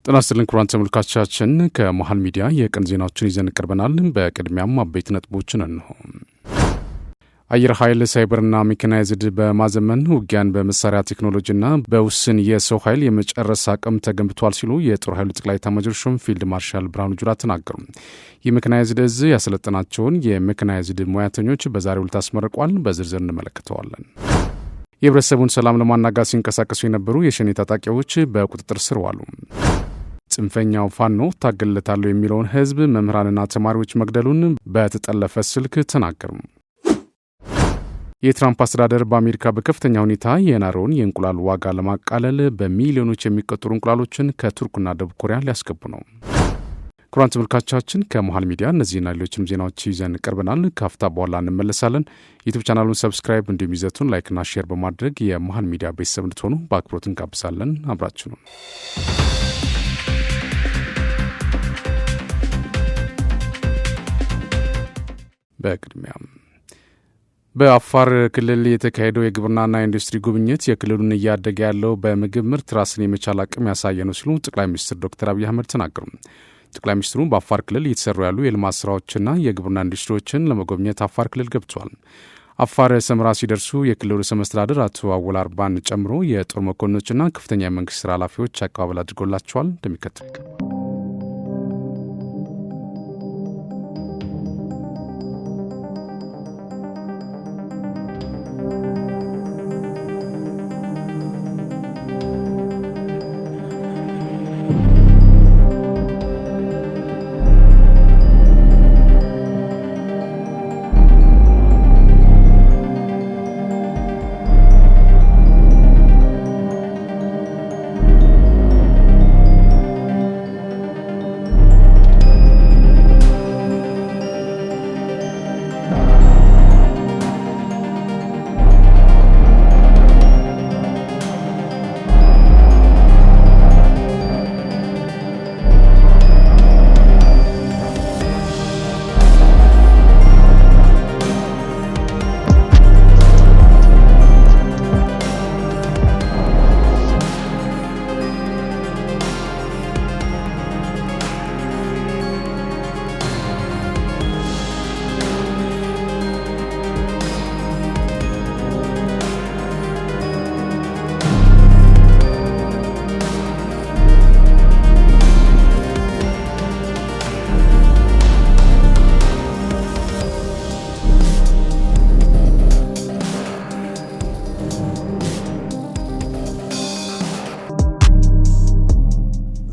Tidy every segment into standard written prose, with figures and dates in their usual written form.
ጤና ይስጥልን ክቡራን ተመልካቾቻችን ከመሃል ሚዲያ የቀን ዜናዎችን ይዘን ቀርበናል። በቅድሚያም አበይት ነጥቦችን እንሆ። አየር ኃይል ሳይበርና ሜካናይዝድ በማዘመን ውጊያን በመሳሪያ ቴክኖሎጂና በውስን የሰው ኃይል የመጨረስ አቅም ተገንብቷል ሲሉ የጦር ኃይሉ ጠቅላይ ኤታማዦር ሹም ፊልድ ማርሻል ብርሃኑ ጁላ ተናገሩ። የሜካናይዝድ እዝ ያሰለጠናቸውን የሜካናይዝድ ሙያተኞች በዛሬው ዕለት አስመርቋል። በዝርዝር እንመለከተዋለን። የህብረተሰቡን ሰላም ለማናጋት ሲንቀሳቀሱ የነበሩ የሸኔ ታጣቂዎች በቁጥጥር ስር ዋሉ። ጽንፈኛው ፋኖ ታገልለታለሁ የሚለውን ህዝብ መምህራንና ተማሪዎች መግደሉን በተጠለፈ ስልክ ተናገሩ። የትራምፕ አስተዳደር በአሜሪካ በከፍተኛ ሁኔታ የናረውን የእንቁላል ዋጋ ለማቃለል በሚሊዮኖች የሚቆጠሩ እንቁላሎችን ከቱርክና ደቡብ ኮሪያ ሊያስገቡ ነው። ክቡራን ተመልካቾቻችን ከመሃል ሚዲያ እነዚህና ሌሎችም ዜናዎች ይዘን ቀርበናል። ካፍታ በኋላ እንመለሳለን። ዩቲዩብ ቻናሉን ሰብስክራይብ እንዲሁም ይዘቱን ላይክና ሼር በማድረግ የመሃል ሚዲያ ቤተሰብ እንድትሆኑ በአክብሮት እንጋብዛለን። አብራችሁ ነው። በቅድሚያም በአፋር ክልል የተካሄደው የግብርናና ኢንዱስትሪ ጉብኝት የክልሉን እያደገ ያለው በምግብ ምርት ራስን የመቻል አቅም ያሳየ ነው ሲሉ ጠቅላይ ሚኒስትር ዶክተር አብይ አህመድ ተናገሩ። ጠቅላይ ሚኒስትሩ በአፋር ክልል እየተሰሩ ያሉ የልማት ስራዎችና የግብርና ኢንዱስትሪዎችን ለመጎብኘት አፋር ክልል ገብተዋል። አፋር ሰመራ ሲደርሱ የክልሉ ርዕሰ መስተዳድር አቶ አወል አርባን ጨምሮ የጦር መኮንኖችና ከፍተኛ የመንግስት ስራ ኃላፊዎች አቀባበል አድርጎላቸዋል። እንደሚከተል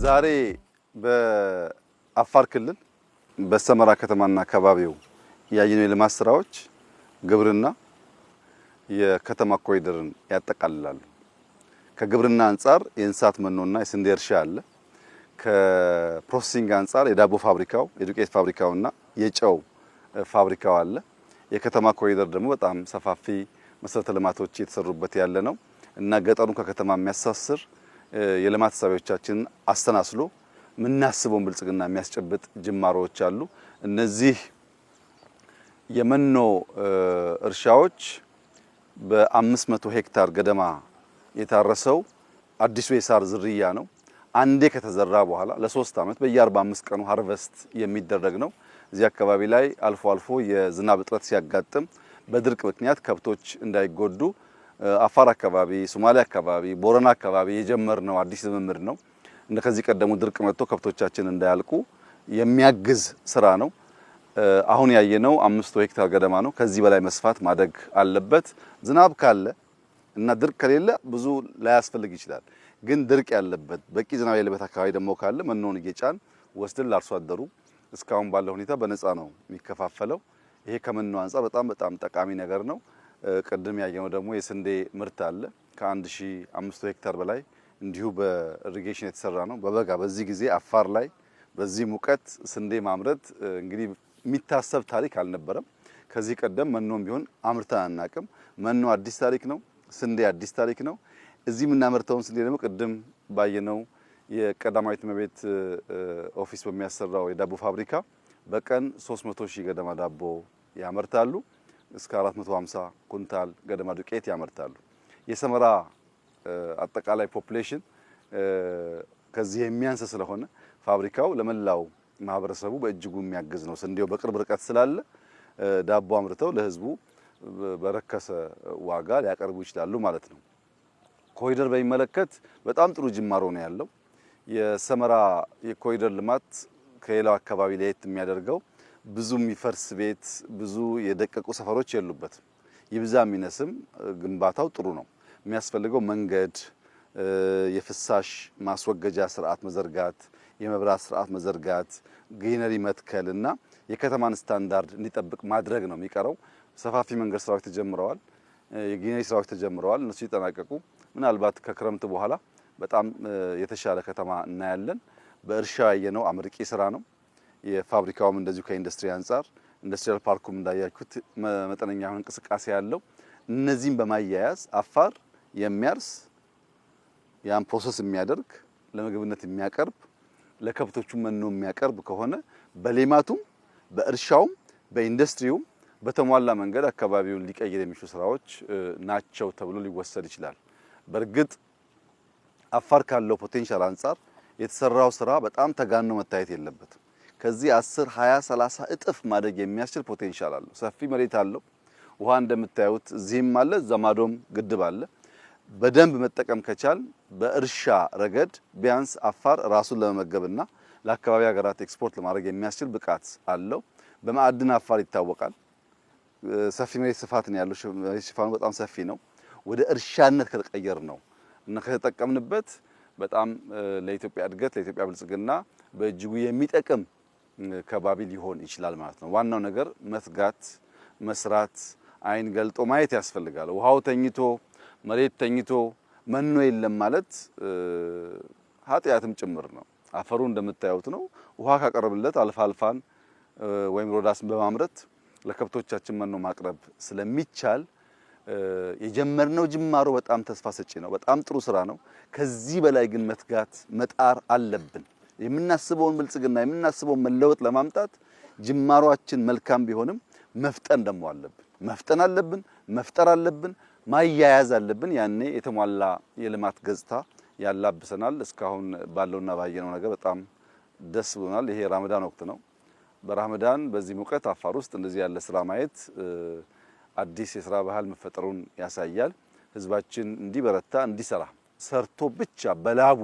ዛሬ በአፋር ክልል በሰመራ ከተማና አካባቢው ያየነው የልማት ስራዎች ግብርና የከተማ ኮሪደርን ያጠቃልላሉ። ከግብርና አንጻር የእንስሳት መኖና የስንዴ እርሻ አለ። ከፕሮሰሲንግ አንጻር የዳቦ ፋብሪካው፣ የዱቄት ፋብሪካውና የጨው ፋብሪካው አለ። የከተማ ኮሪደር ደግሞ በጣም ሰፋፊ መሰረተ ልማቶች የተሰሩበት ያለ ነው እና ገጠሩን ከከተማ የሚያሳስር የልማት ሀሳቦቻችንን አስተናስሎ ምናስበውን ብልጽግና የሚያስጨብጥ ጅማሮዎች አሉ። እነዚህ የመኖ እርሻዎች በ500 ሄክታር ገደማ የታረሰው አዲሱ የሳር ዝርያ ነው። አንዴ ከተዘራ በኋላ ለ3 ዓመት በየ45 ቀኑ ሃርቨስት የሚደረግ ነው። እዚህ አካባቢ ላይ አልፎ አልፎ የዝናብ እጥረት ሲያጋጥም በድርቅ ምክንያት ከብቶች እንዳይጎዱ አፋር አካባቢ፣ ሶማሊያ አካባቢ፣ ቦረና አካባቢ የጀመርነው አዲስ ልምምድ ነው። ከዚህ ቀደሙ ድርቅ መጥቶ ከብቶቻችን እንዳያልቁ የሚያግዝ ስራ ነው። አሁን ያየነው 500 ሄክታር ገደማ ነው። ከዚህ በላይ መስፋት ማደግ አለበት። ዝናብ ካለ እና ድርቅ ከሌለ ብዙ ላያስፈልግ ይችላል። ግን ድርቅ ያለበት በቂ ዝናብ ያለበት አካባቢ ደግሞ ካለ መኖን እየጫን ወስደን ለአርሶ አደሩ እስካሁን ባለው ሁኔታ በነፃ ነው የሚከፋፈለው። ይሄ ከመኖ አንጻር በጣም ጠቃሚ ነገር ነው። ቀደም ያየነው ደግሞ የስንዴ ምርት አለ። ከ1500 ሄክታር በላይ እንዲሁ በኢሪጌሽን የተሰራ ነው። በበጋ በዚህ ጊዜ አፋር ላይ በዚህ ሙቀት ስንዴ ማምረት እንግዲህ የሚታሰብ ታሪክ አልነበረም። ከዚህ ቀደም መኖም ቢሆን አምርተን አናቅም። መኖ አዲስ ታሪክ ነው። ስንዴ አዲስ ታሪክ ነው። እዚህ የምናመርተውን ስንዴ ደግሞ ቅድም ባየነው የቀዳማዊት እመቤት ኦፊስ በሚያሰራው የዳቦ ፋብሪካ በቀን 300,000 ገደማ ዳቦ ያመርታሉ። እስከ 450 ኩንታል ገደማ ዱቄት ያመርታሉ። የሰመራ አጠቃላይ ፖፑሌሽን ከዚህ የሚያንስ ስለሆነ ፋብሪካው ለመላው ማህበረሰቡ በእጅጉ የሚያግዝ ነው። ስንዴው በቅርብ ርቀት ስላለ ዳቦ አምርተው ለህዝቡ በረከሰ ዋጋ ሊያቀርቡ ይችላሉ ማለት ነው። ኮሪደር በሚመለከት በጣም ጥሩ ጅማሮ ነው ያለው። የሰመራ የኮሪደር ልማት ከሌላው አካባቢ ለየት የሚያደርገው ብዙ የሚፈርስ ቤት፣ ብዙ የደቀቁ ሰፈሮች የሉበትም። ይብዛ የሚነስም ግንባታው ጥሩ ነው። የሚያስፈልገው መንገድ፣ የፍሳሽ ማስወገጃ ስርዓት መዘርጋት፣ የመብራት ስርዓት መዘርጋት፣ ግሪነሪ መትከል እና የከተማን ስታንዳርድ እንዲጠብቅ ማድረግ ነው የሚቀረው። ሰፋፊ መንገድ ስራዎች ተጀምረዋል። የግሪነሪ ስራዎች ተጀምረዋል። እነሱ ይጠናቀቁ ምናልባት ከክረምት በኋላ በጣም የተሻለ ከተማ እናያለን። በእርሻ ያየነው አመርቂ ስራ ነው። የፋብሪካውም እንደዚሁ ከኢንዱስትሪ አንጻር ኢንዱስትሪያል ፓርኩም እንዳያችሁት መጠነኛ የሆነ እንቅስቃሴ ያለው። እነዚህም በማያያዝ አፋር የሚያርስ ያን ፕሮሰስ የሚያደርግ ለምግብነት የሚያቀርብ ለከብቶቹ መኖ የሚያቀርብ ከሆነ በሌማቱም በእርሻውም በኢንዱስትሪውም በተሟላ መንገድ አካባቢውን ሊቀይር የሚችሉ ስራዎች ናቸው ተብሎ ሊወሰድ ይችላል። በእርግጥ አፋር ካለው ፖቴንሻል አንጻር የተሰራው ስራ በጣም ተጋኖ መታየት የለበትም። ከዚህ 10፣ 20፣ 30 እጥፍ ማደግ የሚያስችል ፖቴንሻል አለው። ሰፊ መሬት አለው። ውሃ እንደምታዩት እዚህም አለ፣ ዘማዶም ግድብ አለ። በደንብ መጠቀም ከቻል በእርሻ ረገድ ቢያንስ አፋር ራሱን ለመመገብና ለአካባቢ ሀገራት ኤክስፖርት ለማድረግ የሚያስችል ብቃት አለው። በማዕድን አፋር ይታወቃል። ሰፊ መሬት ስፋት ነው ያለው። መሬት ሽፋኑ በጣም ሰፊ ነው። ወደ እርሻነት ከተቀየር ነው እና ከተጠቀምንበት በጣም ለኢትዮጵያ እድገት ለኢትዮጵያ ብልጽግና በእጅጉ የሚጠቅም ከባቢ ሊሆን ይችላል ማለት ነው። ዋናው ነገር መትጋት፣ መስራት፣ አይን ገልጦ ማየት ያስፈልጋል። ውሃው ተኝቶ መሬት ተኝቶ መኖ የለም ማለት ኃጢአትም ጭምር ነው። አፈሩ እንደምታዩት ነው። ውሃ ካቀረብለት አልፋልፋን ወይም ሮዳስን በማምረት ለከብቶቻችን መኖ ማቅረብ ስለሚቻል የጀመርነው ጅማሮ በጣም ተስፋ ሰጪ ነው። በጣም ጥሩ ስራ ነው። ከዚህ በላይ ግን መትጋት መጣር አለብን። የምናስበውን ብልጽግና የምናስበውን መለወጥ ለማምጣት ጅማሮአችን መልካም ቢሆንም መፍጠን ደግሞ አለብን። መፍጠን አለብን፣ መፍጠር አለብን፣ ማያያዝ አለብን። ያኔ የተሟላ የልማት ገጽታ ያላብሰናል። እስካሁን ባለውና ባየነው ነገር በጣም ደስ ብሎናል። ይሄ ራመዳን ወቅት ነው። በራመዳን በዚህ ሙቀት አፋር ውስጥ እንደዚህ ያለ ስራ ማየት አዲስ የስራ ባህል መፈጠሩን ያሳያል። ህዝባችን እንዲበረታ እንዲሰራ ሰርቶ ብቻ በላቡ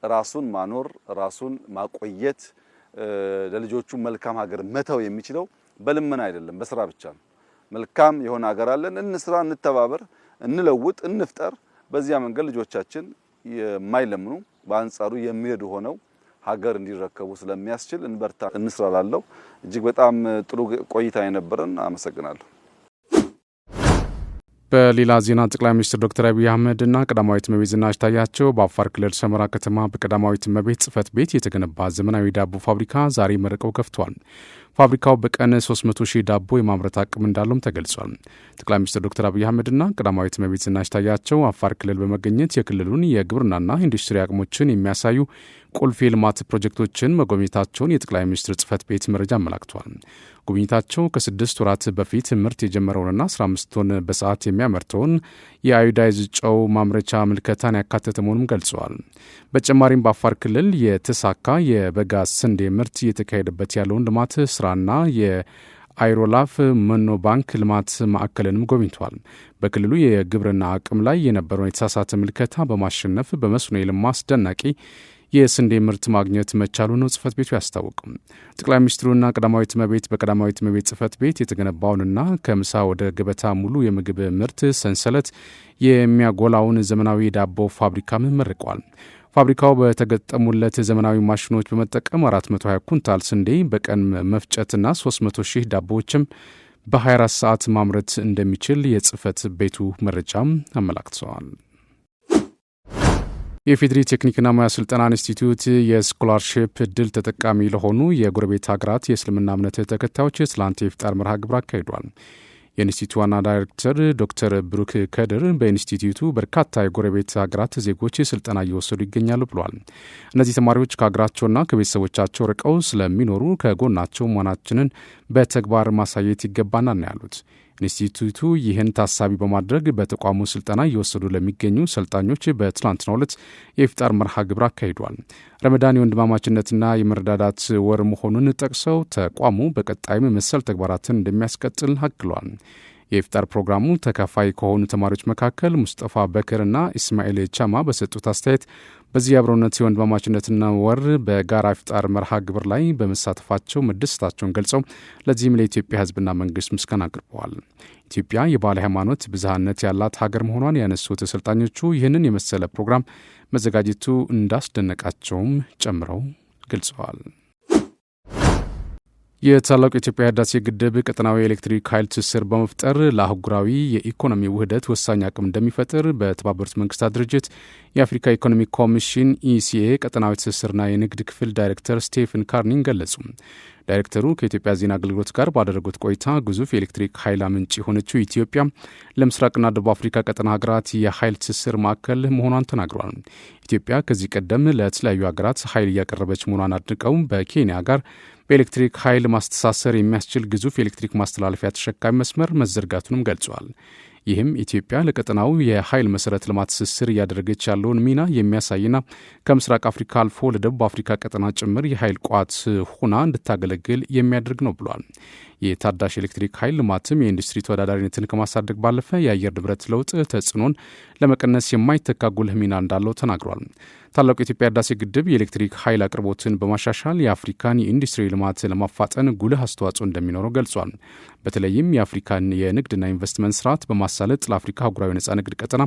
ራሱን ማኖር ራሱን ማቆየት ለልጆቹ መልካም ሀገር መተው የሚችለው በልመና አይደለም፣ በስራ ብቻ ነው። መልካም የሆነ ሀገር አለን፣ እንስራ፣ እንተባበር፣ እንለውጥ፣ እንፍጠር። በዚያ መንገድ ልጆቻችን የማይለምኑ በአንጻሩ የሚሄዱ ሆነው ሀገር እንዲረከቡ ስለሚያስችል እንበርታ፣ እንስራ ላለው እጅግ በጣም ጥሩ ቆይታ የነበረን አመሰግናለሁ። በሌላ ዜና ጠቅላይ ሚኒስትር ዶክተር አብይ አህመድ እና ቀዳማዊት እመቤት ዝናሽ ታያቸው በአፋር ክልል ሰመራ ከተማ በቀዳማዊት እመቤት ጽሕፈት ቤት የተገነባ ዘመናዊ ዳቦ ፋብሪካ ዛሬ መርቀው ከፍቷል። ፋብሪካው በቀን 300,000 ዳቦ የማምረት አቅም እንዳለውም ተገልጿል። ጠቅላይ ሚኒስትር ዶክተር አብይ አህመድና ቀዳማዊት እመቤት ዝናሽ ታያቸው አፋር ክልል በመገኘት የክልሉን የግብርናና ኢንዱስትሪ አቅሞችን የሚያሳዩ ቁልፍ የልማት ፕሮጀክቶችን መጎብኘታቸውን የጠቅላይ ሚኒስትር ጽሕፈት ቤት መረጃ አመላክቷል። ጉብኝታቸው ከ6 ወራት በፊት ምርት የጀመረውንና 15 ቶን በሰዓት የሚያመርተውን የአዮዳይዝ ጨው ማምረቻ ምልከታን ያካተተ መሆኑን ገልጸዋል። በተጨማሪም በአፋር ክልል የተሳካ የበጋ ስንዴ ምርት እየተካሄደበት ያለውን ልማት ስራና የአይሮላፍ መኖ ባንክ ልማት ማዕከልንም ጎብኝቷል። በክልሉ የግብርና አቅም ላይ የነበረውን የተሳሳተ ምልከታ በማሸነፍ በመስኖ የለማ አስደናቂ የስንዴ ምርት ማግኘት መቻሉ ነው ጽሕፈት ቤቱ ያስታወቀው። ጠቅላይ ሚኒስትሩና ቀዳማዊት እመቤት በቀዳማዊት እመቤት ጽሕፈት ቤት የተገነባውንና ከምሳ ወደ ገበታ ሙሉ የምግብ ምርት ሰንሰለት የሚያጎላውን ዘመናዊ ዳቦ ፋብሪካም መርቀዋል። ፋብሪካው በተገጠሙለት ዘመናዊ ማሽኖች በመጠቀም 420 ኩንታል ስንዴ በቀን መፍጨትና 300,000 ዳቦዎችም በ24 ሰዓት ማምረት እንደሚችል የጽሕፈት ቤቱ መረጃም አመላክተዋል። የኢፌዴሪ ቴክኒክና ሙያ ስልጠና ኢንስቲትዩት የስኮላርሺፕ እድል ተጠቃሚ ለሆኑ የጎረቤት ሀገራት የእስልምና እምነት ተከታዮች ትላንት የኢፍጣር መርሃ ግብር አካሂዷል። የኢንስቲትዩቱ ዋና ዳይሬክተር ዶክተር ብሩክ ከድር በኢንስቲትዩቱ በርካታ የጎረቤት ሀገራት ዜጎች ስልጠና እየወሰዱ ይገኛሉ ብሏል። እነዚህ ተማሪዎች ከሀገራቸውና ከቤተሰቦቻቸው ርቀው ስለሚኖሩ ከጎናቸው መሆናችንን በተግባር ማሳየት ይገባናል ነው ያሉት። ኢንስቲትዩቱ ይህን ታሳቢ በማድረግ በተቋሙ ስልጠና እየወሰዱ ለሚገኙ ሰልጣኞች በትላንትናው ዕለት የኢፍጣር መርሃ ግብር አካሂዷል። ረመዳን የወንድማማችነትና የመረዳዳት ወር መሆኑን ጠቅሰው ተቋሙ በቀጣይም መሰል ተግባራትን እንደሚያስቀጥል አክሏል። የኢፍጣር ፕሮግራሙ ተካፋይ ከሆኑ ተማሪዎች መካከል ሙስጠፋ በክርና ኢስማኤል ቻማ በሰጡት አስተያየት በዚህ የአብሮነት የወንድማማችነትና ወር በጋራ ኢፍጣር መርሃ ግብር ላይ በመሳተፋቸው መደሰታቸውን ገልጸው ለዚህም ለኢትዮጵያ ሕዝብና መንግስት ምስጋና አቅርበዋል። ኢትዮጵያ የባህል ሃይማኖት ብዝሃነት ያላት ሀገር መሆኗን ያነሱት አሰልጣኞቹ ይህንን የመሰለ ፕሮግራም መዘጋጀቱ እንዳስደነቃቸውም ጨምረው ገልጸዋል። የታላቁ የኢትዮጵያ ህዳሴ ግድብ ቀጠናዊ የኤሌክትሪክ ኃይል ትስስር በመፍጠር ለአህጉራዊ የኢኮኖሚ ውህደት ወሳኝ አቅም እንደሚፈጥር በተባበሩት መንግስታት ድርጅት የአፍሪካ ኢኮኖሚ ኮሚሽን ኢሲኤ ቀጠናዊ ትስስርና የንግድ ክፍል ዳይሬክተር ስቴፈን ካርኒንግ ገለጹ። ዳይሬክተሩ ከኢትዮጵያ ዜና አገልግሎት ጋር ባደረጉት ቆይታ ግዙፍ የኤሌክትሪክ ኃይል ምንጭ የሆነችው ኢትዮጵያ ለምስራቅና ደቡብ አፍሪካ ቀጠና ሀገራት የኃይል ትስስር ማዕከል መሆኗን ተናግረዋል። ኢትዮጵያ ከዚህ ቀደም ለተለያዩ ሀገራት ኃይል እያቀረበች መሆኗን አድንቀው በኬንያ ጋር በኤሌክትሪክ ኃይል ማስተሳሰር የሚያስችል ግዙፍ የኤሌክትሪክ ማስተላለፊያ ተሸካሚ መስመር መዘርጋቱንም ገልጸዋል። ይህም ኢትዮጵያ ለቀጠናው የኃይል መሰረተ ልማት ትስስር እያደረገች ያለውን ሚና የሚያሳይና ከምስራቅ አፍሪካ አልፎ ለደቡብ አፍሪካ ቀጠና ጭምር የኃይል ቋት ሆና እንድታገለግል የሚያደርግ ነው ብሏል። የታዳሽ ኤሌክትሪክ ኃይል ልማትም የኢንዱስትሪ ተወዳዳሪነትን ከማሳደግ ባለፈ የአየር ንብረት ለውጥ ተጽዕኖን ለመቀነስ የማይተካ ጉልህ ሚና እንዳለው ተናግሯል። ታላቁ የኢትዮጵያ ህዳሴ ግድብ የኤሌክትሪክ ኃይል አቅርቦትን በማሻሻል የአፍሪካን የኢንዱስትሪ ልማት ለማፋጠን ጉልህ አስተዋጽኦ እንደሚኖረው ገልጿል። በተለይም የአፍሪካን የንግድና ኢንቨስትመንት ስርዓት በማሳለጥ ለአፍሪካ አህጉራዊ ነጻ ንግድ ቀጠና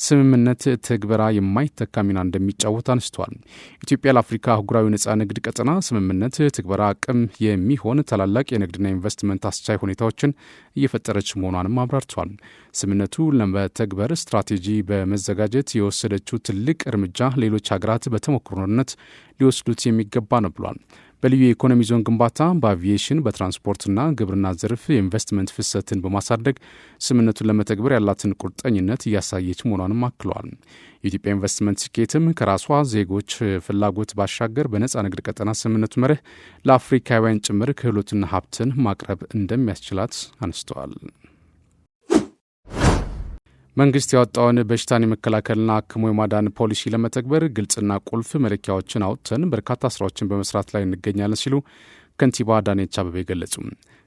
ስምምነት ትግበራ የማይተካ ሚና እንደሚጫወት አንስተዋል። ኢትዮጵያ ለአፍሪካ አህጉራዊ ነጻ ንግድ ቀጠና ስምምነት ትግበራ አቅም የሚሆን ታላላቅ የንግድና ኢንቨስትመንት አስቻይ ሁኔታዎችን እየፈጠረች መሆኗንም አብራርተዋል። ስምምነቱ ለመተግበር ስትራቴጂ በመዘጋጀት የወሰደችው ትልቅ እርምጃ ሌሎች ሀገራት በተሞክሮነት ሊወስዱት የሚገባ ነው ብሏል። በልዩ የኢኮኖሚ ዞን ግንባታ፣ በአቪዬሽን፣ በትራንስፖርትና ግብርና ዘርፍ የኢንቨስትመንት ፍሰትን በማሳደግ ስምምነቱን ለመተግበር ያላትን ቁርጠኝነት እያሳየች መሆኗንም አክለዋል። የኢትዮጵያ ኢንቨስትመንት ስኬትም ከራሷ ዜጎች ፍላጎት ባሻገር በነጻ ንግድ ቀጠና ስምምነቱ መርህ ለአፍሪካውያን ጭምር ክህሎትና ሀብትን ማቅረብ እንደሚያስችላት አንስተዋል። መንግስት ያወጣውን በሽታን የመከላከልና አክሞ የማዳን ፖሊሲ ለመተግበር ግልጽና ቁልፍ መለኪያዎችን አውጥተን በርካታ ስራዎችን በመስራት ላይ እንገኛለን ሲሉ ከንቲባ አዳነች አቤቤ ገለጹ።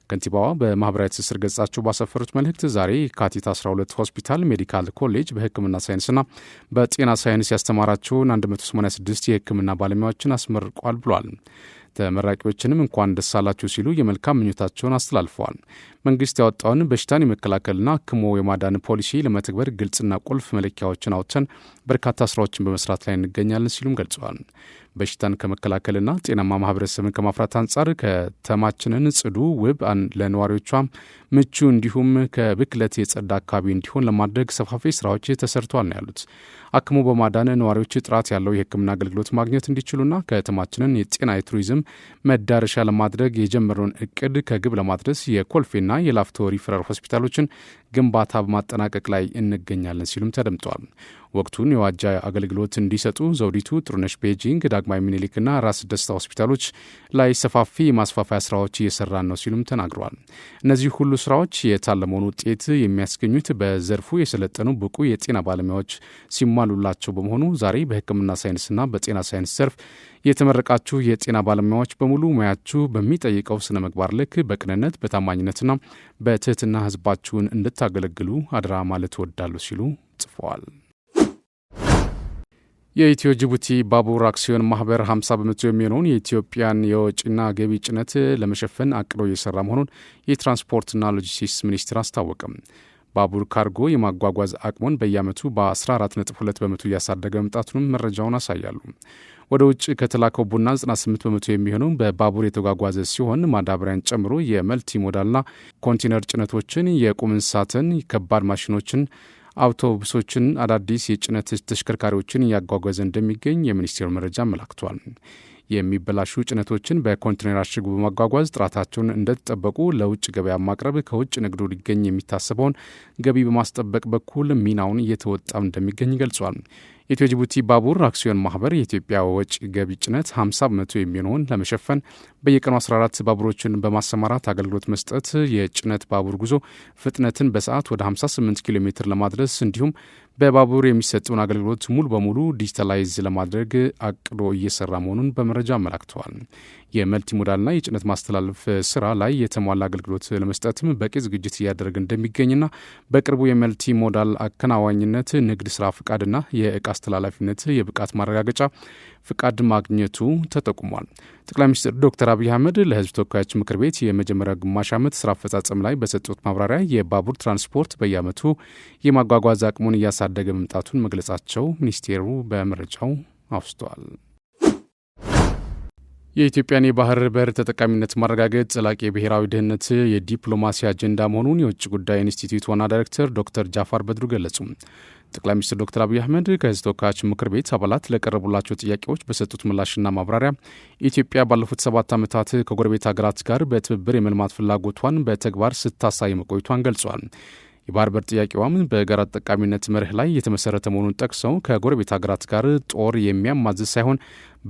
ከንቲባዋ በማህበራዊ ትስስር ገጻቸው ባሰፈሩት መልእክት ዛሬ የካቲት 12 ሆስፒታል ሜዲካል ኮሌጅ በሕክምና ሳይንስና በጤና ሳይንስ ያስተማራቸውን 186 የሕክምና ባለሙያዎችን አስመርቋል ብሏል። ተመራቂዎችንም እንኳን ደስ አላችሁ ሲሉ የመልካም ምኞታቸውን አስተላልፈዋል። መንግስት ያወጣውን በሽታን የመከላከልና አክሞ የማዳን ፖሊሲ ለመተግበር ግልጽና ቁልፍ መለኪያዎችን አውጥተን በርካታ ስራዎችን በመስራት ላይ እንገኛለን ሲሉም ገልጸዋል። በሽታን ከመከላከልና ጤናማ ማህበረሰብን ከማፍራት አንጻር ከተማችንን ጽዱ፣ ውብ፣ ለነዋሪዎቿ ምቹ እንዲሁም ከብክለት የጸዳ አካባቢ እንዲሆን ለማድረግ ሰፋፊ ስራዎች ተሰርተዋል ነው ያሉት። አክሞ በማዳን ነዋሪዎች ጥራት ያለው የሕክምና አገልግሎት ማግኘት እንዲችሉና ከተማችንን የጤና የቱሪዝም መዳረሻ ለማድረግ የጀመረውን እቅድ ከግብ ለማድረስ የኮልፌና የላፍቶ ሪፈራል ሆስፒታሎችን ግንባታ በማጠናቀቅ ላይ እንገኛለን ሲሉም ተደምጠዋል። ወቅቱን የዋጃ አገልግሎት እንዲሰጡ ዘውዲቱ፣ ጥሩነሽ ቤጂንግ፣ ዳግማዊ ምኒልክና ራስ ደስታ ሆስፒታሎች ላይ ሰፋፊ የማስፋፋያ ስራዎች እየሰራን ነው ሲሉም ተናግረዋል። እነዚህ ሁሉ ስራዎች የታለመውን ውጤት የሚያስገኙት በዘርፉ የሰለጠኑ ብቁ የጤና ባለሙያዎች ሲሟሉላቸው በመሆኑ ዛሬ በሕክምና ሳይንስና በጤና ሳይንስ ዘርፍ የተመረቃችሁ የጤና ባለሙያዎች በሙሉ ሙያችሁ በሚጠይቀው ስነ ምግባር ልክ በቅንነት በታማኝነትና በትህትና ህዝባችሁን እንድታገለግሉ አደራ ማለት እወዳለሁ ሲሉ ጽፈዋል። የኢትዮ ጅቡቲ ባቡር አክሲዮን ማህበር 50 በመቶ የሚሆነውን የኢትዮጵያን የወጪና ገቢ ጭነት ለመሸፈን አቅዶ እየሰራ መሆኑን የትራንስፖርትና ሎጂስቲክስ ሚኒስቴር አስታወቀም። ባቡር ካርጎ የማጓጓዝ አቅሙን በየዓመቱ በ14.2 በመቶ እያሳደገ መምጣቱንም መረጃውን ያሳያሉ። ወደ ውጭ ከተላከው ቡና 98 በመቶ የሚሆነው በባቡር የተጓጓዘ ሲሆን ማዳበሪያን ጨምሮ የመልቲ ሞዳልና ኮንቴነር ጭነቶችን፣ የቁም እንስሳትን፣ ከባድ ማሽኖችን፣ አውቶቡሶችን፣ አዳዲስ የጭነት ተሽከርካሪዎችን እያጓጓዘ እንደሚገኝ የሚኒስቴሩ መረጃ አመላክቷል። የሚበላሹ ጭነቶችን በኮንቴነር አሽጉ በማጓጓዝ ጥራታቸውን እንደተጠበቁ ለውጭ ገበያ ማቅረብ ከውጭ ንግዱ ሊገኝ የሚታሰበውን ገቢ በማስጠበቅ በኩል ሚናውን እየተወጣ እንደሚገኝ ገልጿል። የኢትዮ ጅቡቲ ባቡር አክሲዮን ማህበር የኢትዮጵያ ወጪ ገቢ ጭነት 50 በመቶ የሚሆነውን ለመሸፈን በየቀኑ 14 ባቡሮችን በማሰማራት አገልግሎት መስጠት፣ የጭነት ባቡር ጉዞ ፍጥነትን በሰዓት ወደ 58 ኪሎ ሜትር ለማድረስ እንዲሁም በባቡር የሚሰጠውን አገልግሎት ሙሉ በሙሉ ዲጂታላይዝ ለማድረግ አቅዶ እየሰራ መሆኑን በመረጃ አመላክተዋል። የመልቲ ሞዳልና የጭነት ማስተላለፍ ስራ ላይ የተሟላ አገልግሎት ለመስጠትም በቂ ዝግጅት እያደረገ እንደሚገኝና በቅርቡ የመልቲ ሞዳል አከናዋኝነት ንግድ ስራ ፍቃድና የእቃ አስተላላፊነት የብቃት ማረጋገጫ ፍቃድ ማግኘቱ ተጠቁሟል። ጠቅላይ ሚኒስትር ዶክተር አብይ አህመድ ለሕዝብ ተወካዮች ምክር ቤት የመጀመሪያ ግማሽ ዓመት ስራ አፈጻጸም ላይ በሰጡት ማብራሪያ የባቡር ትራንስፖርት በየዓመቱ የማጓጓዝ አቅሙን እያሳደገ መምጣቱን መግለጻቸው ሚኒስቴሩ በመረጃው አውስተዋል። የኢትዮጵያን የባህር በር ተጠቃሚነት ማረጋገጥ ዘላቂ የብሔራዊ ደህንነት የዲፕሎማሲ አጀንዳ መሆኑን የውጭ ጉዳይ ኢንስቲትዩት ዋና ዳይሬክተር ዶክተር ጃፋር በድሩ ገለጹ። ጠቅላይ ሚኒስትር ዶክተር አብይ አህመድ ከሕዝብ ተወካዮች ምክር ቤት አባላት ለቀረቡላቸው ጥያቄዎች በሰጡት ምላሽና ማብራሪያ ኢትዮጵያ ባለፉት 7 ዓመታት ከጎረቤት ሀገራት ጋር በትብብር የመልማት ፍላጎቷን በተግባር ስታሳይ መቆየቷን ገልጿል። የባህር በር ጥያቄዋም በጋራ ተጠቃሚነት መርህ ላይ የተመሰረተ መሆኑን ጠቅሰው ከጎረቤት ሀገራት ጋር ጦር የሚያማዝዝ ሳይሆን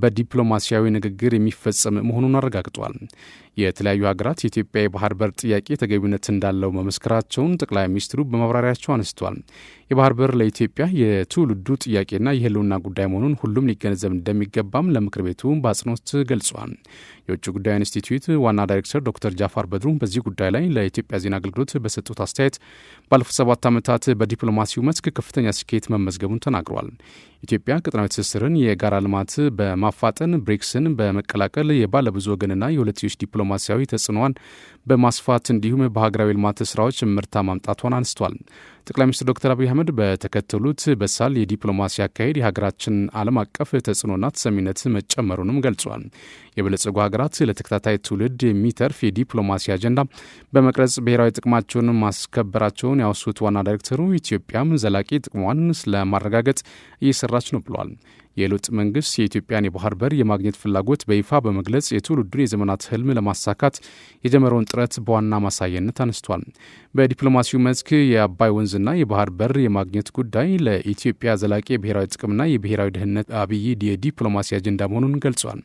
በዲፕሎማሲያዊ ንግግር የሚፈጸም መሆኑን አረጋግጧል። የተለያዩ ሀገራት የኢትዮጵያ የባህር በር ጥያቄ ተገቢነት እንዳለው መመስከራቸውን ጠቅላይ ሚኒስትሩ በማብራሪያቸው አነስተዋል። የባህር በር ለኢትዮጵያ የትውልዱ ጥያቄና የህልውና ጉዳይ መሆኑን ሁሉም ሊገነዘብ እንደሚገባም ለምክር ቤቱ በአጽንኦት ገልጿል። የውጭ ጉዳይ ኢንስቲትዩት ዋና ዳይሬክተር ዶክተር ጃፋር በድሩ በዚህ ጉዳይ ላይ ለኢትዮጵያ ዜና አገልግሎት በሰጡት አስተያየት ባለፉት 7 ዓመታት በዲፕሎማሲው መስክ ከፍተኛ ስኬት መመዝገቡን ተናግረዋል። ኢትዮጵያ ቀጠናዊ ትስስርን፣ የጋራ ልማት በማፋጠን ብሪክስን በመቀላቀል የባለብዙ ወገንና የሁለትዮሽ ዲፕሎማሲያዊ ተጽዕኖዋን በማስፋት እንዲሁም በሀገራዊ ልማት ስራዎች ምርታ ማምጣቷን አንስቷል። ጠቅላይ ሚኒስትር ዶክተር አብይ አህመድ በተከተሉት በሳል የዲፕሎማሲ አካሄድ የሀገራችን ዓለም አቀፍ ተጽዕኖና ተሰሚነት መጨመሩንም ገልጿል። የበለጸጉ ሀገራት ለተከታታይ ትውልድ የሚተርፍ የዲፕሎማሲ አጀንዳ በመቅረጽ ብሔራዊ ጥቅማቸውን ማስከበራቸውን ያወሱት ዋና ዳይሬክተሩ ኢትዮጵያም ዘላቂ ጥቅሟን ስለማረጋገጥ እየሰራች ነው ብሏል። የለውጥ መንግስት የኢትዮጵያን የባህር በር የማግኘት ፍላጎት በይፋ በመግለጽ የትውልዱን የዘመናት ህልም ለማሳካት የጀመረውን ጥረት በዋና ማሳየነት አነስቷል። በዲፕሎማሲው መስክ የአባይ ወንዝና የባህር በር የማግኘት ጉዳይ ለኢትዮጵያ ዘላቂ የብሔራዊ ጥቅምና የብሔራዊ ደህንነት አብይ የዲፕሎማሲ አጀንዳ መሆኑን ገልጿል።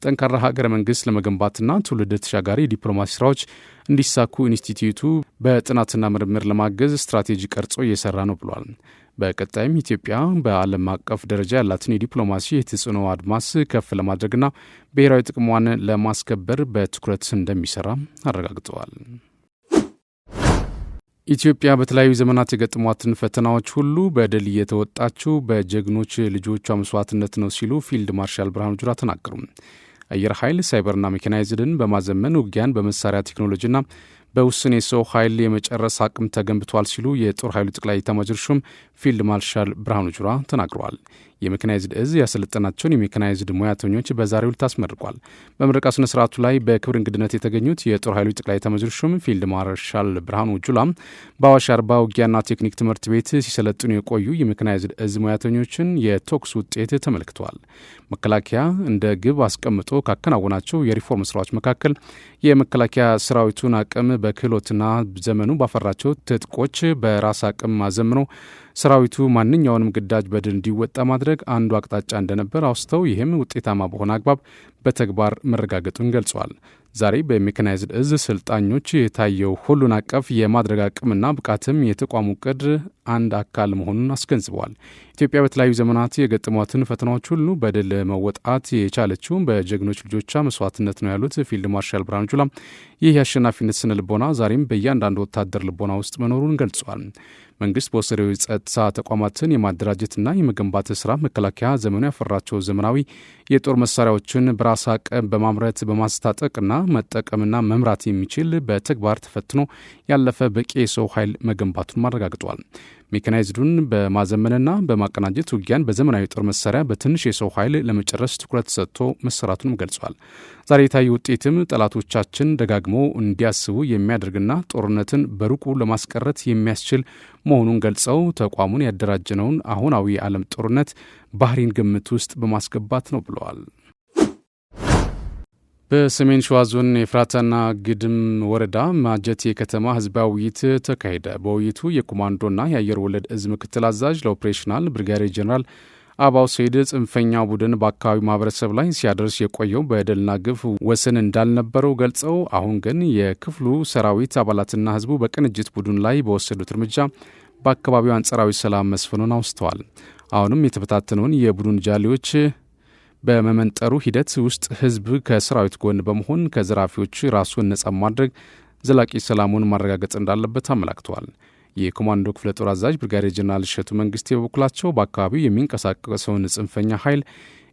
ጠንካራ ሀገረ መንግስት ለመገንባትና ትውልድ ተሻጋሪ የዲፕሎማሲ ስራዎች እንዲሳኩ ኢንስቲትዩቱ በጥናትና ምርምር ለማገዝ ስትራቴጂ ቀርጾ እየሰራ ነው ብሏል። በቀጣይም ኢትዮጵያ በዓለም አቀፍ ደረጃ ያላትን የዲፕሎማሲ የተጽዕኖ አድማስ ከፍ ለማድረግና ብሔራዊ ጥቅሟን ለማስከበር በትኩረት እንደሚሰራ አረጋግጠዋል። ኢትዮጵያ በተለያዩ ዘመናት የገጠሟትን ፈተናዎች ሁሉ በድል እየተወጣችው በጀግኖች ልጆቿ መስዋዕትነት ነው ሲሉ ፊልድ ማርሻል ብርሃኑ ጁላ ተናገሩ። አየር ኃይል ሳይበርና ሜካናይዝድን በማዘመን ውጊያን በመሳሪያ ቴክኖሎጂና በውስን የሰው ኃይል የመጨረስ አቅም ተገንብቷል ሲሉ የጦር ኃይሉ ጠቅላይ ኤታማዦር ሹም ፊልድ ማርሻል ብርሃኑ ጁላ ተናግረዋል። የሜካናይዝድ እዝ ያሰለጠናቸውን የሜካናይዝድ ሙያተኞች በዛሬው ዕለት አስመርቋል። በምረቃ ስነ ስርዓቱ ላይ በክብር እንግድነት የተገኙት የጦር ኃይሉ ጠቅላይ ኤታማዦር ሹም ፊልድ ማርሻል ብርሃኑ ጁላ በአዋሽ አርባ ውጊያና ቴክኒክ ትምህርት ቤት ሲሰለጥኑ የቆዩ የሜካናይዝድ እዝ ሙያተኞችን የተኩስ ውጤት ተመልክተዋል። መከላከያ እንደ ግብ አስቀምጦ ካከናወናቸው የሪፎርም ስራዎች መካከል የመከላከያ ሰራዊቱን አቅም በክህሎትና ዘመኑ ባፈራቸው ትጥቆች በራስ አቅም አዘምኖ ሰራዊቱ ማንኛውንም ግዳጅ በድል እንዲወጣ ማድረግ አንዱ አቅጣጫ እንደነበር አውስተው ይህም ውጤታማ በሆነ አግባብ በተግባር መረጋገጡን ገልጸዋል። ዛሬ በሜካናይዝድ እዝ ሰልጣኞች የታየው ሁሉን አቀፍ የማድረግ አቅምና ብቃትም የተቋሙ ዕቅድ አንድ አካል መሆኑን አስገንዝበዋል። ኢትዮጵያ በተለያዩ ዘመናት የገጠሟትን ፈተናዎች ሁሉ በድል መወጣት የቻለችው በጀግኖች ልጆቿ መስዋዕትነት ነው ያሉት ፊልድ ማርሻል ብርሃኑ ጁላ ይህ የአሸናፊነት ስነ ልቦና ዛሬም በእያንዳንዱ ወታደር ልቦና ውስጥ መኖሩን ገልጿል። መንግስት በወሰደው የጸጥታ ተቋማትን የማደራጀትና የመገንባት ስራ መከላከያ ዘመኑ ያፈራቸው ዘመናዊ የጦር መሳሪያዎችን በራስ አቅም በማምረት በማስታጠቅና መጠቀምና መምራት የሚችል በተግባር ተፈትኖ ያለፈ በቂ የሰው ኃይል መገንባቱን አረጋግጧል። ሜካናይዝዱን በማዘመንና በማቀናጀት ውጊያን በዘመናዊ ጦር መሳሪያ በትንሽ የሰው ኃይል ለመጨረስ ትኩረት ሰጥቶ መሰራቱንም ገልጿል። ዛሬ የታየ ውጤትም ጠላቶቻችን ደጋግሞ እንዲያስቡ የሚያደርግና ጦርነትን በሩቁ ለማስቀረት የሚያስችል መሆኑን ገልጸው ተቋሙን ያደራጀነውን አሁናዊ የዓለም ጦርነት ባህሪን ግምት ውስጥ በማስገባት ነው ብለዋል። በሰሜን ሸዋ ዞን የፍራታና ግድም ወረዳ ማጀቴ ከተማ ህዝባዊ ውይይት ተካሄደ። በውይይቱ የኮማንዶና የአየር ወለድ እዝ ምክትል አዛዥ ለኦፕሬሽናል ብርጋዴር ጄኔራል አባው ሰይድ ጽንፈኛው ቡድን በአካባቢው ማህበረሰብ ላይ ሲያደርስ የቆየው በደልና ግፍ ወሰን እንዳልነበረው ገልጸው አሁን ግን የክፍሉ ሰራዊት አባላትና ህዝቡ በቅንጅት ቡድን ላይ በወሰዱት እርምጃ በአካባቢው አንጻራዊ ሰላም መስፈኑን አውስተዋል። አሁንም የተበታተነውን የቡድን ጃሌዎች በመመንጠሩ ሂደት ውስጥ ህዝብ ከሰራዊት ጎን በመሆን ከዘራፊዎች ራሱን ነጻ ማድረግ ዘላቂ ሰላሙን ማረጋገጥ እንዳለበት አመላክተዋል። የኮማንዶ ክፍለ ጦር አዛዥ ብርጋዴር ጀነራል እሸቱ መንግስቴ በበኩላቸው በአካባቢው የሚንቀሳቀሰውን ጽንፈኛ ኃይል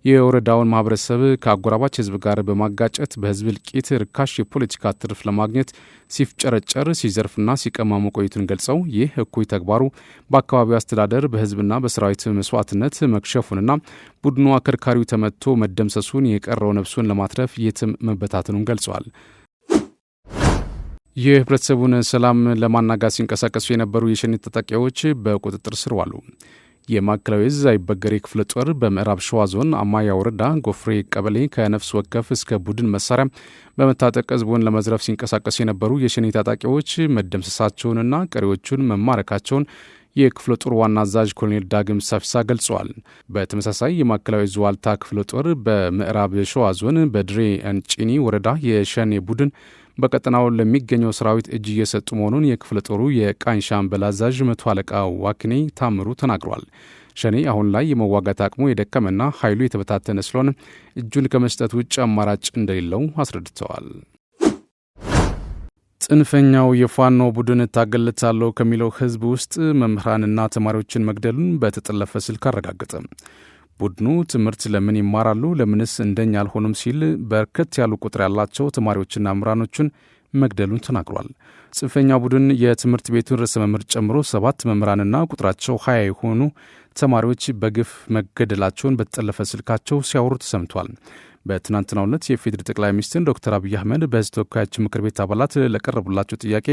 የወረዳውን ማህበረሰብ ከአጎራባች ህዝብ ጋር በማጋጨት በህዝብ እልቂት ርካሽ የፖለቲካ ትርፍ ለማግኘት ሲፍጨረጨር ሲዘርፍና ሲቀማ መቆየቱን ገልጸው ይህ እኩይ ተግባሩ በአካባቢው አስተዳደር በህዝብና በሰራዊት መስዋዕትነት መክሸፉንና ቡድኑ አከርካሪው ተመትቶ መደምሰሱን የቀረው ነፍሱን ለማትረፍ የትም መበታተኑን ገልጸዋል። የህብረተሰቡን ሰላም ለማናጋት ሲንቀሳቀሱ የነበሩ የሸኔ ታጣቂዎች በቁጥጥር ስር ዋሉ። የማዕከላዊ ዕዝ አይበገሬ ክፍለ ጦር በምዕራብ ሸዋ ዞን አማያ ወረዳ ጎፍሬ ቀበሌ ከነፍስ ወከፍ እስከ ቡድን መሳሪያ በመታጠቅ ህዝቡን ለመዝረፍ ሲንቀሳቀሱ የነበሩ የሸኔ ታጣቂዎች መደምሰሳቸውንና ቀሪዎቹን መማረካቸውን የክፍለ ጦር ዋና አዛዥ ኮሎኔል ዳግም ሳፊሳ ገልጸዋል። በተመሳሳይ የማዕከላዊ ዕዝ ዋልታ ክፍለ ጦር በምዕራብ ሸዋ ዞን በድሬ አንጪኒ ወረዳ የሸኔ ቡድን በቀጠናው ለሚገኘው ሰራዊት እጅ እየሰጡ መሆኑን የክፍለ ጦሩ የቃኝ ሻምበል አዛዥ መቶ አለቃ ዋክኔ ታምሩ ተናግሯል። ሸኔ አሁን ላይ የመዋጋት አቅሙ የደከመና ኃይሉ የተበታተነ ስለሆነ እጁን ከመስጠት ውጭ አማራጭ እንደሌለው አስረድተዋል። ጽንፈኛው የፋኖ ቡድን እታገልታለሁ ከሚለው ህዝብ ውስጥ መምህራንና ተማሪዎችን መግደሉን በተጠለፈ ስልክ አረጋገጠ። ቡድኑ ትምህርት ለምን ይማራሉ ለምንስ እንደኛ አልሆኑም ሲል በርከት ያሉ ቁጥር ያላቸው ተማሪዎችና መምህራኖችን መግደሉን ተናግሯል። ጽንፈኛ ቡድን የትምህርት ቤቱን ርዕሰ መምህር ጨምሮ 7 መምህራንና ቁጥራቸው 20 የሆኑ ተማሪዎች በግፍ መገደላቸውን በተጠለፈ ስልካቸው ሲያወሩ ተሰምቷል። በትናንትናው ዕለት የፌዴራል ጠቅላይ ሚኒስትር ዶክተር አብይ አህመድ በህዝብ ተወካዮች ምክር ቤት አባላት ለቀረቡላቸው ጥያቄ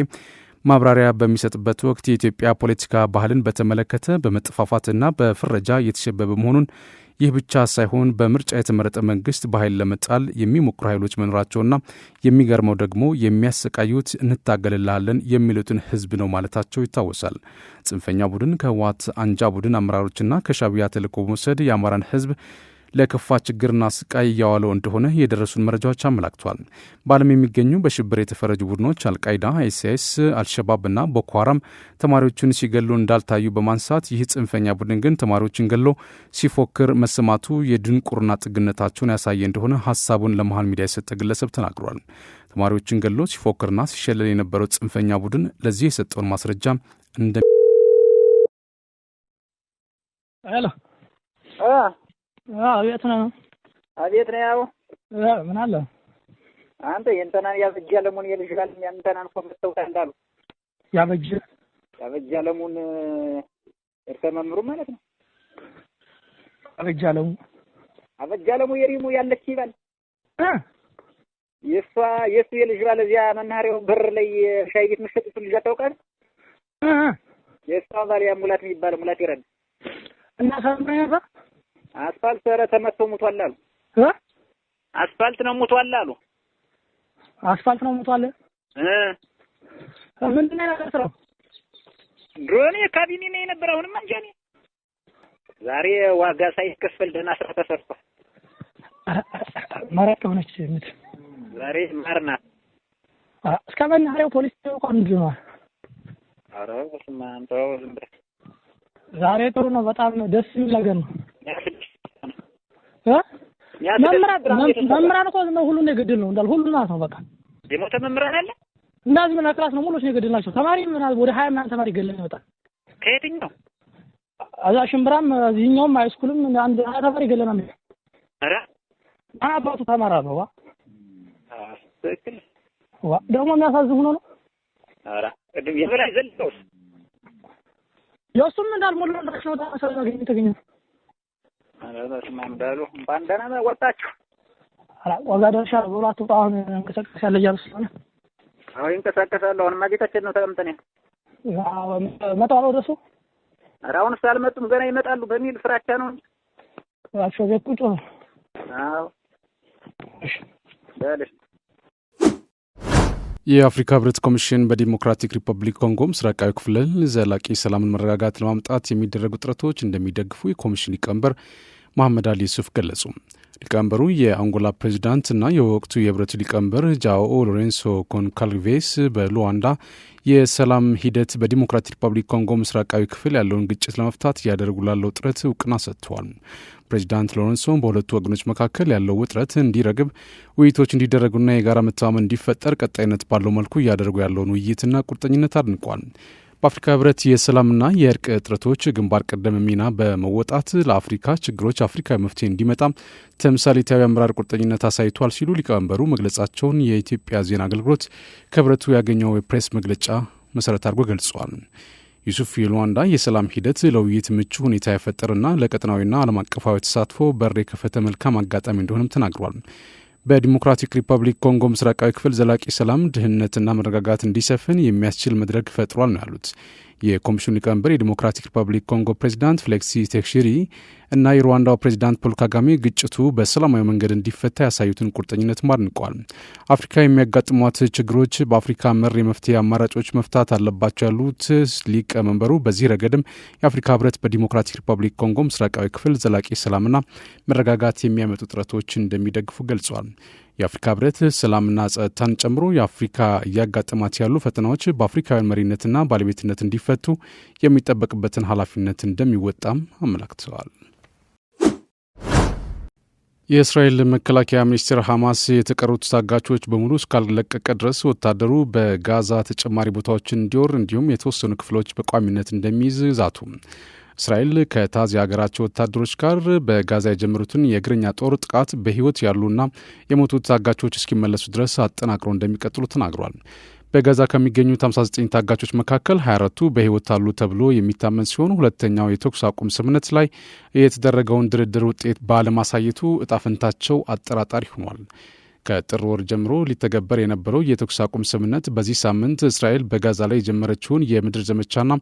ማብራሪያ በሚሰጥበት ወቅት የኢትዮጵያ ፖለቲካ ባህልን በተመለከተ በመጠፋፋትና በፍረጃ እየተሸበበ መሆኑን፣ ይህ ብቻ ሳይሆን በምርጫ የተመረጠ መንግስት በኃይል ለመጣል የሚሞክሩ ኃይሎች መኖራቸውና የሚገርመው ደግሞ የሚያሰቃዩት እንታገልልሃለን የሚሉትን ህዝብ ነው ማለታቸው ይታወሳል። ጽንፈኛ ቡድን ከህወሓት አንጃ ቡድን አመራሮችና ከሻዕቢያ ተልዕኮ በመውሰድ የአማራን ህዝብ ለከፋ ችግርና ስቃይ እያዋለው እንደሆነ የደረሱን መረጃዎች አመላክቷል። በዓለም የሚገኙ በሽብር የተፈረጁ ቡድኖች አልቃይዳ፣ አይሲስ፣ አልሸባብና ቦኮ ሃራም ተማሪዎቹን ሲገሉ እንዳልታዩ በማንሳት ይህ ጽንፈኛ ቡድን ግን ተማሪዎችን ገሎ ሲፎክር መሰማቱ የድንቁርና ጥግነታቸውን ያሳየ እንደሆነ ሀሳቡን ለመሃል ሚዲያ የሰጠ ግለሰብ ተናግሯል። ተማሪዎችን ገሎ ሲፎክርና ሲሸለል የነበረው ጽንፈኛ ቡድን ለዚህ የሰጠውን ማስረጃ እንደ አቤት ነው። አቤት ነው። ያው ምን አለ አንተ የእንተናን ያበጅ ያለሙን የልጅ ጋር ያንተናን ኮምተው ታንዳሉ ያበጅ ያለሙን እርሰ መምሩ ማለት ነው። አበጅ ያለሙ የሪሙ ያለች ይባል የሱ የልጅ ባለ እዚያ መናኸሪያው በር ላይ ሻይ ቤት መሸጥቱ ልጅ አታውቃለህ? የሱ ባሪያ ሙላት የሚባል ሙላት ይረድ እና ሰምረባ አስፋልት ኧረ ተመቶ ሙቷል አሉ። አስፋልት ነው ሙቷል አሉ። አስፋልት ነው ሙቷል። ምንድን ነው ያደረሰው? ድሮኔ ካቢኔ ነው የነበረው። አሁንም አንጃኔ ዛሬ ዋጋ ሳይከፈል ደህና ስራ ተሰርቷል። ማራቅ ሆነች ምት ዛሬ ማርና እስከ መናኸሪያው ፖሊስ ተቆም ነው። ኧረ በስመ አብ ተው ዝም ብለህ ዛሬ ጥሩ ነው። በጣም ደስ የሚል ነገር ነው። መምህራን እኮ ሁሉን የገደል ነው እንዳል ሁሉን ማለት ነው። በቃ የሞተ መምህራን አለ እንዳዚህ ምን ክላስ ነው ሙሉስ ነው የገደልናቸው። ተማሪ ምን ወደ 20 ምናምን ተማሪ ገለን ይወጣል። ከየትኛው አዛ ሽምብራም እዚህኛውም ሃይስኩልም አንድ ተማሪ ገለና ነው። ኧረ አባቱ ተማራ ነው። ትክክል ደግሞ የሚያሳዝን ሆኖ ነው። ኧረ ቅድም የበላይ ዘልተውስ የሱም እንዳልሞላ እንደራቸው ታሰራ ተገኘ። ማምዳሉ ባንዳና ወጣችሁ አላ ዋጋ ደርሻ ብሎ አትውጣ። አሁን እንቀሳቀስ ያለ እያሉ ስለሆነ አሁን እንቀሳቀሳለሁ። አሁንማ ቤታችን ነው ተቀምጠን መጣው ወደሱ። ኧረ አሁንስ አልመጡም ገና ይመጣሉ በሚል ፍራቻ ነው እንጂ አቸው ቤት ቁጭ ነው። አዎ እሺ የአፍሪካ ህብረት ኮሚሽን በዲሞክራቲክ ሪፐብሊክ ኮንጎ ምስራቃዊ ክፍል ዘላቂ ሰላምን መረጋጋት ለማምጣት የሚደረጉ ጥረቶች እንደሚደግፉ የኮሚሽን ሊቀመንበር መሐመድ አሊ ዩሱፍ ገለጹ። ሊቀመንበሩ የአንጎላ ፕሬዚዳንትና የወቅቱ የህብረቱ ሊቀመንበር ጃኦ ሎሬንሶ ኮንካልቬስ በሉዋንዳ የሰላም ሂደት በዲሞክራቲክ ሪፐብሊክ ኮንጎ ምስራቃዊ ክፍል ያለውን ግጭት ለመፍታት እያደረጉ ላለው ጥረት እውቅና ሰጥተዋል። ፕሬዚዳንት ሎሬንሶ በሁለቱ ወገኖች መካከል ያለው ውጥረት እንዲረግብ ውይይቶች እንዲደረጉና የጋራ መተማመን እንዲፈጠር ቀጣይነት ባለው መልኩ እያደረጉ ያለውን ውይይትና ቁርጠኝነት አድንቋል። በአፍሪካ ህብረት የሰላምና የእርቅ ጥረቶች ግንባር ቀደም ሚና በመወጣት ለአፍሪካ ችግሮች አፍሪካዊ መፍትሄ እንዲመጣ ተምሳሌታዊ አመራር ቁርጠኝነት አሳይቷል ሲሉ ሊቀመንበሩ መግለጻቸውን የኢትዮጵያ ዜና አገልግሎት ከህብረቱ ያገኘው የፕሬስ መግለጫ መሰረት አድርጎ ገልጿል። ዩሱፍ የሉዋንዳ የሰላም ሂደት ለውይይት ምቹ ሁኔታ የፈጠረና ለቀጠናዊና ዓለም አቀፋዊ ተሳትፎ በር የከፈተ መልካም አጋጣሚ እንደሆነም ተናግሯል። በዲሞክራቲክ ሪፐብሊክ ኮንጎ ምስራቃዊ ክፍል ዘላቂ ሰላም፣ ደህንነትና መረጋጋት እንዲሰፍን የሚያስችል መድረክ ፈጥሯል ነው ያሉት። የኮሚሽኑ ሊቀመንበር የዲሞክራቲክ ሪፐብሊክ ኮንጎ ፕሬዚዳንት ፍሌክሲ ቴክሺሪ እና የሩዋንዳው ፕሬዚዳንት ፖል ካጋሜ ግጭቱ በሰላማዊ መንገድ እንዲፈታ ያሳዩትን ቁርጠኝነት አድንቀዋል። አፍሪካ የሚያጋጥሟት ችግሮች በአፍሪካ መር የመፍትሄ አማራጮች መፍታት አለባቸው ያሉት ሊቀመንበሩ በዚህ ረገድም የአፍሪካ ህብረት በዲሞክራቲክ ሪፐብሊክ ኮንጎ ምስራቃዊ ክፍል ዘላቂ ሰላምና መረጋጋት የሚያመጡ ጥረቶች እንደሚደግፉ ገልጸዋል። የአፍሪካ ህብረት ሰላምና ጸጥታን ጨምሮ የአፍሪካ እያጋጠማት ያሉ ፈተናዎች በአፍሪካውያን መሪነትና ባለቤትነት እንዲፈቱ የሚጠበቅበትን ኃላፊነት እንደሚወጣም አመላክተዋል። የእስራኤል መከላከያ ሚኒስቴር ሐማስ የተቀሩት ታጋቾች በሙሉ እስካልለቀቀ ድረስ ወታደሩ በጋዛ ተጨማሪ ቦታዎችን እንዲወር እንዲሁም የተወሰኑ ክፍሎች በቋሚነት እንደሚይዝ ዛቱ። እስራኤል ከታዝ የሀገራቸው ወታደሮች ጋር በጋዛ የጀመሩትን የእግረኛ ጦር ጥቃት በህይወት ያሉና የሞቱት ታጋቾች እስኪመለሱ ድረስ አጠናክረው እንደሚቀጥሉ ተናግሯል። በጋዛ ከሚገኙት 59 ታጋቾች መካከል 24ቱ በህይወት አሉ ተብሎ የሚታመን ሲሆን ሁለተኛው የተኩስ አቁም ስምምነት ላይ የተደረገውን ድርድር ውጤት ባለማሳየቱ እጣፈንታቸው አጠራጣሪ ሆኗል። ከጥር ወር ጀምሮ ሊተገበር የነበረው የተኩስ አቁም ስምምነት በዚህ ሳምንት እስራኤል በጋዛ ላይ የጀመረችውን የምድር ዘመቻና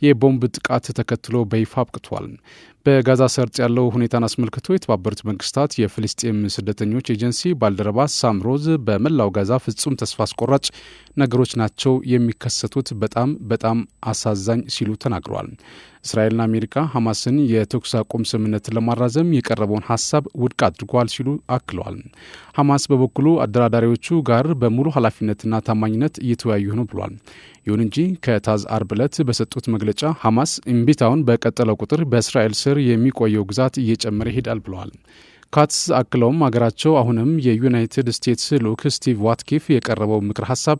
የቦምብ ጥቃት ተከትሎ በይፋ አብቅቷል። በጋዛ ሰርጥ ያለው ሁኔታን አስመልክቶ የተባበሩት መንግስታት የፍልስጤም ስደተኞች ኤጀንሲ ባልደረባ ሳም ሮዝ በመላው ጋዛ ፍጹም ተስፋ አስቆራጭ ነገሮች ናቸው የሚከሰቱት፣ በጣም አሳዛኝ ሲሉ ተናግረዋል። እስራኤልና አሜሪካ ሐማስን የተኩስ አቁም ስምምነትን ለማራዘም የቀረበውን ሀሳብ ውድቅ አድርጓል ሲሉ አክለዋል። ሐማስ በበኩሉ አደራዳሪዎቹ ጋር በሙሉ ኃላፊነትና ታማኝነት እየተወያዩ ነው ብሏል። ይሁን እንጂ ከታዝ አርብ ዕለት በሰጡት መግለጫ ሐማስ እምቢታውን በቀጠለው ቁጥር በእስራኤል ስር የሚቆየው ግዛት እየጨመረ ይሄዳል ብለዋል። ካትስ አክለውም አገራቸው አሁንም የዩናይትድ ስቴትስ ልዑክ ስቲቭ ዋትኪፍ የቀረበው ምክር ሀሳብ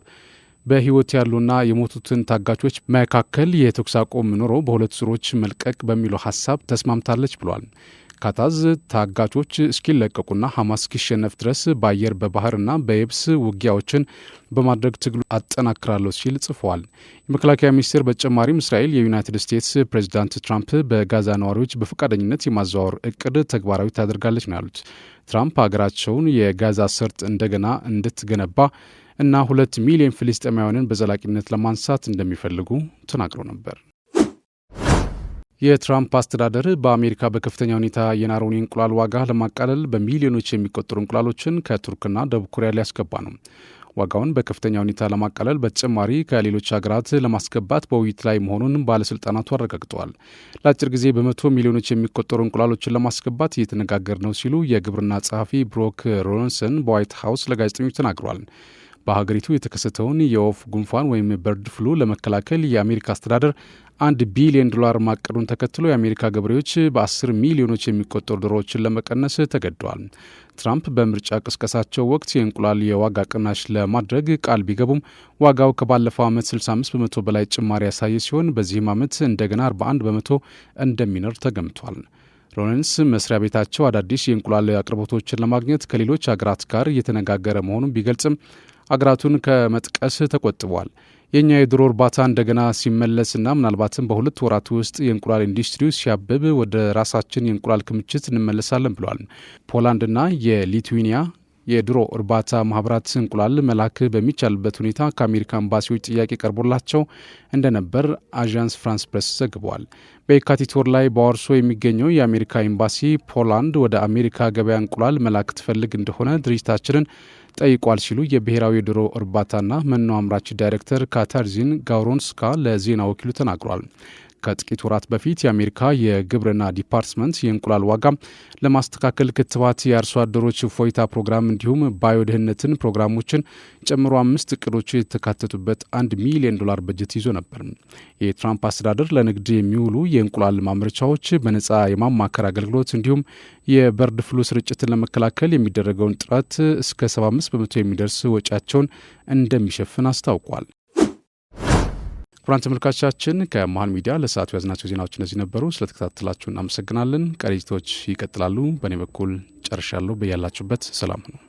በህይወት ያሉና የሞቱትን ታጋቾች መካከል የተኩስ አቁም ኖሮ በሁለት ዙሮች መልቀቅ በሚለው ሀሳብ ተስማምታለች ብሏል። ካታዝ ታጋቾች እስኪለቀቁና ሐማስ እስኪሸነፍ ድረስ በአየር በባህርና በየብስ ውጊያዎችን በማድረግ ትግሉ አጠናክራለሁ ሲል ጽፏል። የመከላከያ ሚኒስቴር በተጨማሪም እስራኤል የዩናይትድ ስቴትስ ፕሬዚዳንት ትራምፕ በጋዛ ነዋሪዎች በፈቃደኝነት የማዘዋወር እቅድ ተግባራዊ ታደርጋለች ነው ያሉት። ትራምፕ ሀገራቸውን የጋዛ ሰርጥ እንደገና እንድትገነባ እና 2 ሚሊዮን ፍልስጤማውያንን በዘላቂነት ለማንሳት እንደሚፈልጉ ተናግረው ነበር። የትራምፕ አስተዳደር በአሜሪካ በከፍተኛ ሁኔታ የናረውን የእንቁላል ዋጋ ለማቃለል በሚሊዮኖች የሚቆጠሩ እንቁላሎችን ከቱርክና ደቡብ ኮሪያ ሊያስገባ ነው። ዋጋውን በከፍተኛ ሁኔታ ለማቃለል በተጨማሪ ከሌሎች ሀገራት ለማስገባት በውይይት ላይ መሆኑን ባለስልጣናቱ አረጋግጠዋል። ለአጭር ጊዜ በ100 ሚሊዮኖች የሚቆጠሩ እንቁላሎችን ለማስገባት እየተነጋገር ነው ሲሉ የግብርና ጸሐፊ ብሮክ ሮንሰን በዋይት ሀውስ ለጋዜጠኞች ተናግረዋል። በሀገሪቱ የተከሰተውን የወፍ ጉንፋን ወይም በርድ ፍሉ ለመከላከል የአሜሪካ አስተዳደር $1 ቢሊዮን ማቀዱን ተከትሎ የአሜሪካ ገበሬዎች በ10 ሚሊዮኖች የሚቆጠሩ ዶሮዎችን ለመቀነስ ተገደዋል። ትራምፕ በምርጫ ቅስቀሳቸው ወቅት የእንቁላል የዋጋ ቅናሽ ለማድረግ ቃል ቢገቡም ዋጋው ከባለፈው ዓመት 65 በመቶ በላይ ጭማሪ ያሳየ ሲሆን በዚህም ዓመት እንደገና 41 በመቶ እንደሚነር ተገምቷል። ሮነንስ መስሪያ ቤታቸው አዳዲስ የእንቁላል አቅርቦቶችን ለማግኘት ከሌሎች አገራት ጋር እየተነጋገረ መሆኑን ቢገልጽም አገራቱን ከመጥቀስ ተቆጥቧል። የእኛ የዶሮ እርባታ እንደገና ሲመለስና ምናልባትም በ2 ወራት ውስጥ የእንቁላል ኢንዱስትሪው ሲያብብ ወደ ራሳችን የእንቁላል ክምችት እንመለሳለን ብለዋል። ፖላንድና የሊቱዌኒያ የዶሮ እርባታ ማህበራት እንቁላል መላክ በሚቻልበት ሁኔታ ከአሜሪካ ኤምባሲዎች ጥያቄ ቀርቦላቸው እንደነበር አዣንስ ፍራንስ ፕሬስ ዘግቧል። በየካቲት ወር ላይ በዋርሶ የሚገኘው የአሜሪካ ኤምባሲ ፖላንድ ወደ አሜሪካ ገበያ እንቁላል መላክ ትፈልግ እንደሆነ ድርጅታችንን ጠይቋል ሲሉ የብሔራዊ የዶሮ እርባታና መኖ አምራች ዳይሬክተር ካታርዚን ጋውሮንስካ ለዜና ወኪሉ ተናግሯል። ከጥቂት ወራት በፊት የአሜሪካ የግብርና ዲፓርትመንት የእንቁላል ዋጋ ለማስተካከል ክትባት፣ የአርሶ አደሮች ፎይታ ፕሮግራም እንዲሁም ባዮድህነትን ፕሮግራሞችን ጨምሮ 5 እቅዶች የተካተቱበት $1 ሚሊዮን በጀት ይዞ ነበር። የትራምፕ አስተዳደር ለንግድ የሚውሉ የእንቁላል ማምረቻዎች በነጻ የማማከር አገልግሎት እንዲሁም የበርድ ፍሉ ስርጭትን ለመከላከል የሚደረገውን ጥረት እስከ 75% የሚደርስ ወጪያቸውን እንደሚሸፍን አስታውቋል። ክቡራን ተመልካቾቻችን ከመሃል ሚዲያ ለሰዓቱ ያዝናቸው ዜናዎች እነዚህ ነበሩ። ስለተከታተላችሁ እናመሰግናለን። ቀሪ ዝግጅቶች ይቀጥላሉ። በእኔ በኩል ጨርሻለሁ። በያላችሁበት ሰላም ነው።